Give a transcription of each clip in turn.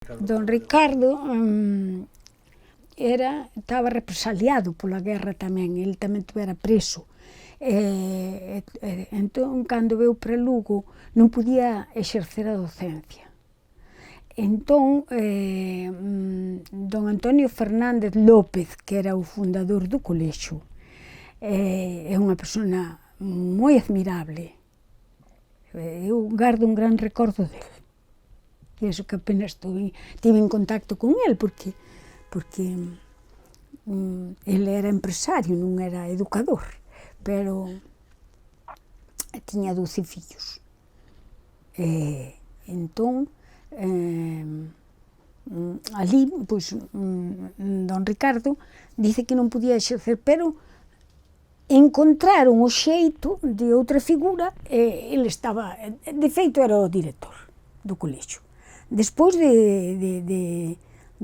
Don Ricardo estaba represaliado pola guerra tamén, el tamén tuvera preso. Entón, cando veu para Lugo, non podía exercer a docencia. Entón, don Antonio Fernández López, que era o fundador do colexio, é unha persona moi admirable. Eu gardo un gran recordo dele. E iso que apenas tive en contacto con el, porque ele era empresario, non era educador, pero tiña 12 fillos. Entón, ali, pois, don Ricardo dice que non podía exercer, pero encontraron o xeito de outra figura, e ele estaba, de feito era o director do colexio. Despois de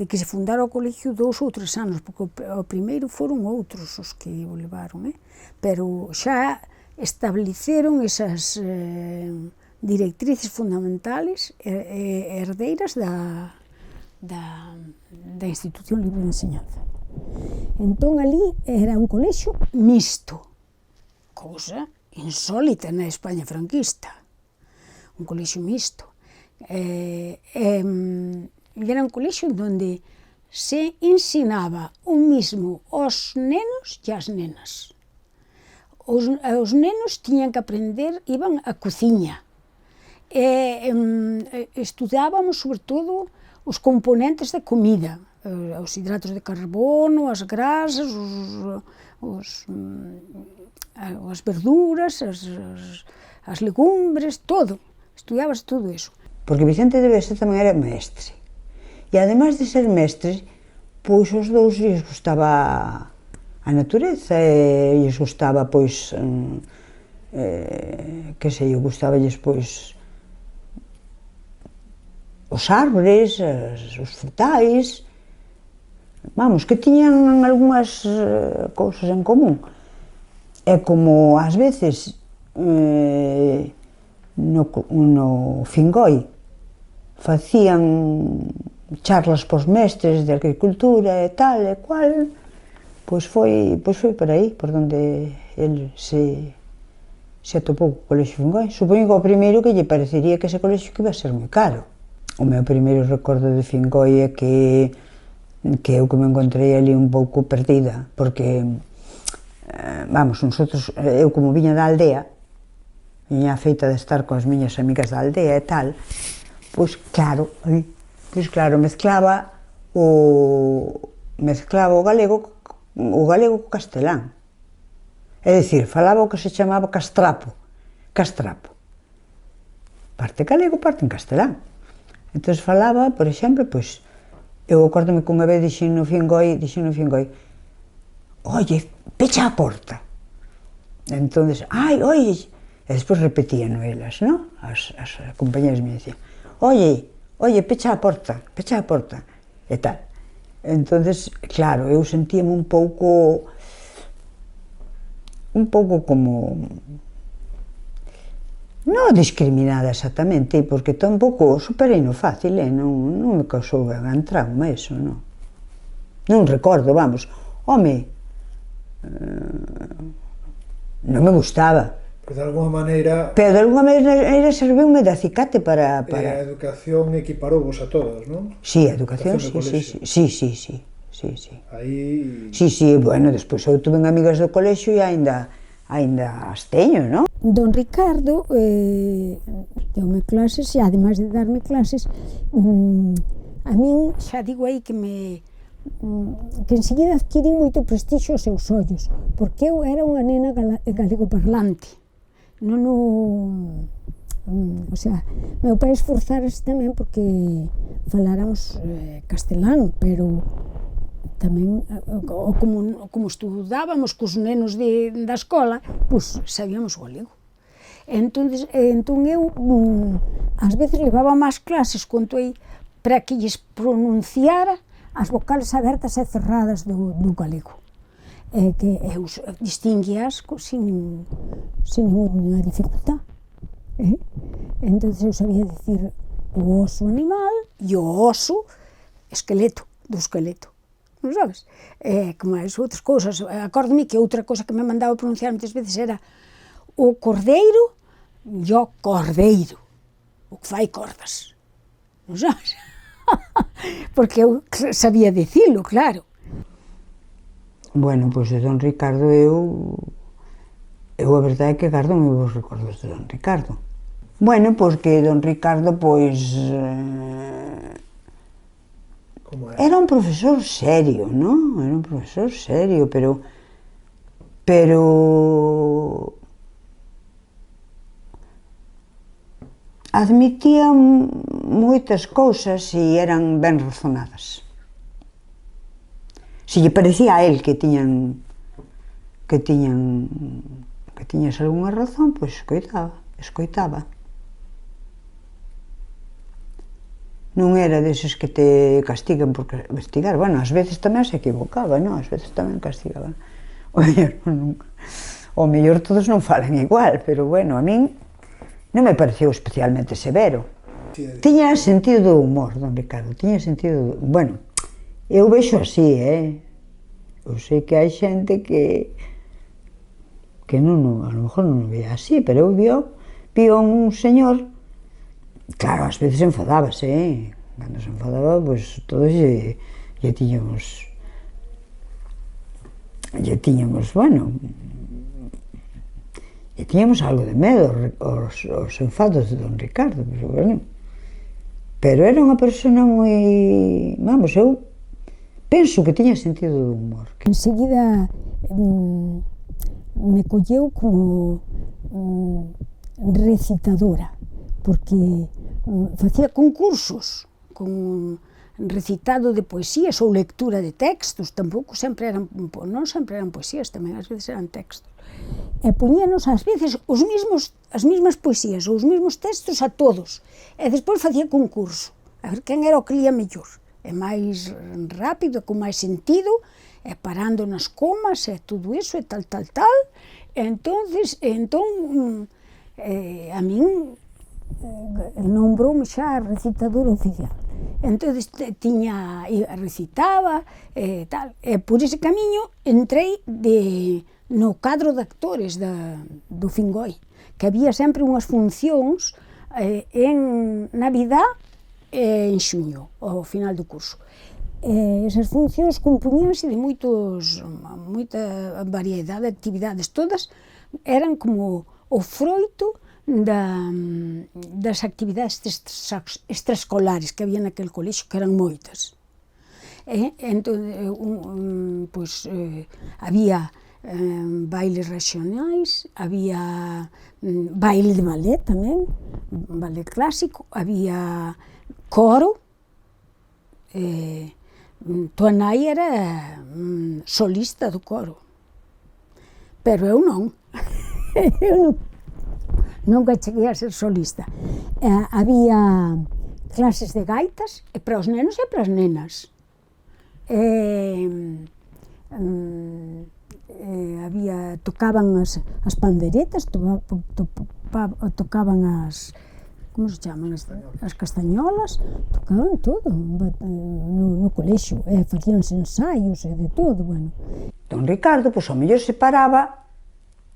que se fundara o colexio 2 ou 3 anos, porque o primeiro foron outros os que o levaron, pero xa estableceron esas directrices fundamentales herdeiras da Institución Libre de Enseñanza. Entón, ali era un colexio mixto, cousa insólita na España franquista, un colexio mixto. Era un colexio onde se ensinaba o mismo aos nenos e ás nenas. Os nenos tiñan que aprender, iban á cociña. Estudábamos, sobre todo, os componentes da comida, os hidratos de carbono, as grasas, as verduras, as legumbres, todo. Estudábase todo iso. Porque Vicente de Besa tamén era mestre. E ademais de ser mestre, pois os dous lles gustaba a natureza, e lles gustaba, pois, que sei, gustaballes, pois, os árbores, os frutais, vamos, que tiñan algunhas cousas en común. E como ás veces no Fingoi facían charlas pos mestres de agricultura e tal e cual, pois foi por aí, por onde el se atopou co colexio Fingoi. Supoño que o primeiro que lle parecería que ese colexio que iba a ser moi caro. O meu primeiro recordo de Fingoi é que eu que me encontrei ali un pouco perdida, porque, vamos, eu como viña da aldea, viña feita de estar coas miñas amigas da aldea e tal, pois claro, mezclaba o galego co castelán. É dicir, falaba o que se chamaba castrapo. Parte galego, parte en castelán. Entón falaba, por exemplo, pois, eu acórdome que unha vez dixen no Fingoi, oye, pecha a porta. Entón, ai, oye, e despois repetían elas, non? As compañeras me dicían, oye, pecha a porta, e tal. Entón, claro, eu sentíame un pouco como, non discriminada exactamente, porque tampouco superei no fácil, non me causou gran trauma eso, non. Non recordo, vamos, home, non me gustaba. Pero de alguma maneira serviume de acicate para... A educación equiparouvos a todos, non? Sí, a educación, sí. Aí... Sí, bueno, despois eu tuve amigas do colexio e aínda as teño, non? Don Ricardo deu-me clases e, ademais de darme clases, a min, xa digo aí que enseguida adquirí moito prestixio aos seus ollos, porque eu era unha nena galegoparlante. O sea, meu pai esforzárase tamén porque faláramos castelán, pero tamén, como estudábamos cos nenos da escola, pois sabíamos o galego. Entón eu, ás veces levaba máis clases para que lles pronunciara as vocales abertas e cerradas do galego, que eu distinguías sin ninguna dificultad. Entón eu sabía dicir o oso animal e o oso esqueleto, do esqueleto, non sabes? Como as outras cousas, acórdome que outra cosa que me mandaba pronunciar moitas veces era o cordeiro e o cordeiro, o que fai cordas, non sabes? Porque eu sabía dicilo, claro. Bueno, pois de don Ricardo eu a verdade é que gardo moi bons recordos de don Ricardo. Bueno, pois que don Ricardo, pois... era un profesor serio, non? Era un profesor serio, pero admitía moitas cousas e eran ben razonadas. Se lle parecía a él que tiñas algunha razón, pois escoitaba. Non era deses que te castigan por castigar. Bueno, ás veces tamén se equivocaba, non? Ás veces tamén castigaban. O mellor todos non falan igual, pero bueno, a min non me pareceu especialmente severo. Tiña sentido do humor, don Ricardo, tiña sentido... Bueno, eu vexo así, Eu sei que hai xente que non, a lo mejor non o veía así, pero eu vio un señor, claro, ás veces enfadábase, cando se enfadaba, pois todos lle tiñamos, bueno, lle tiñamos algo de medo os enfados de don Ricardo, pero bueno, pero era unha persona moi, vamos, eu penso que tiña sentido do humor. Enseguida me colleu como recitadora, porque facía concursos con recitado de poesías ou lectura de textos, tampouco sempre eran, non sempre eran poesías, tamén ás veces eran textos. E poñíanos ás veces as mesmas poesías ou os mesmos textos a todos, e despois facía concurso, a ver quen era o que lía mellor. É máis rápido, con máis sentido, e parando nas comas, e todo iso, e tal. Entón, a min nombroume xa recitadora oficial. Entón, recitaba, e tal. E por ese camiño entrei no cadro de actores do Fingoi, que había sempre unhas funcións en Navidad e en xuño, ao final do curso. Esas funcións compuñanse de moita variedade de actividades, todas eran como o froito das actividades extraescolares que había naquele colexio, que eran moitas. Entón, había bailes regionais, había baile de ballet tamén, ballet clásico, había coro, tua nai era solista do coro, pero eu non, nunca cheguei a ser solista. Había clases de gaitas, e para os nenos e para as nenas. Tocaban as panderetas, tocaban as, como se chaman, as castañolas, tocaban todo no colexio, facíanse ensaios e de todo, bueno. Don Ricardo, pois, ao mellor se paraba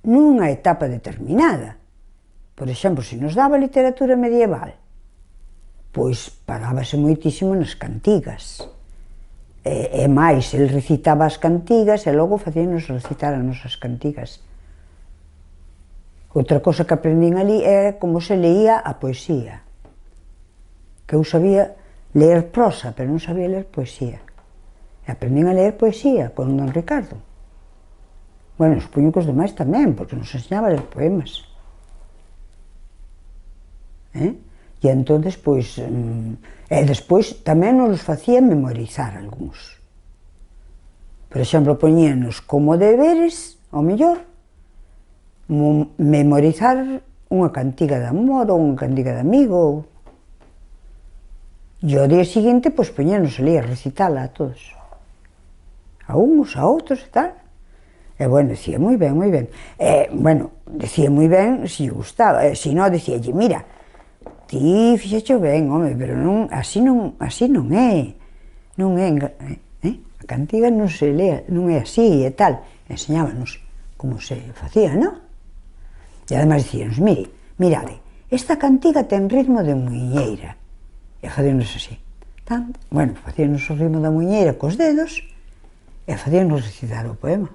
nunha etapa determinada. Por exemplo, se nos daba literatura medieval, pois parábase moitísimo nas cantigas. E máis, el recitaba as cantigas e logo facíanos recitar as nosas cantigas. Outra cosa que aprendín ali é como se leía a poesía. Que eu sabía ler prosa, pero non sabía ler poesía. E aprendín a ler poesía con don Ricardo. Bueno, supoño que os demais tamén, porque nos enseñaba a ler poemas. E entón, pois, despois tamén nos facía memorizar algúns. Por exemplo, poñíanos como deberes, ao mellor, memorizar unha cantiga de amor ou unha cantiga de amigo. E ao día seguinte, pois, poñíanos ali a recitala a todos. A uns, a outros e tal. E, bueno, decía moi ben, decía moi ben se lle gustaba. Se non, decíalle, mira, Ti fixecho ben, home, pero non, así non é. Non é, a cantiga non se lea, non é así e tal. Enseñábanos como se facía, non? E ademais dicíanos, mirade, esta cantiga ten ritmo de muiñeira. E facíanos así. Bueno, facíanos o ritmo da muiñeira cos dedos e facíanos recitar o poema.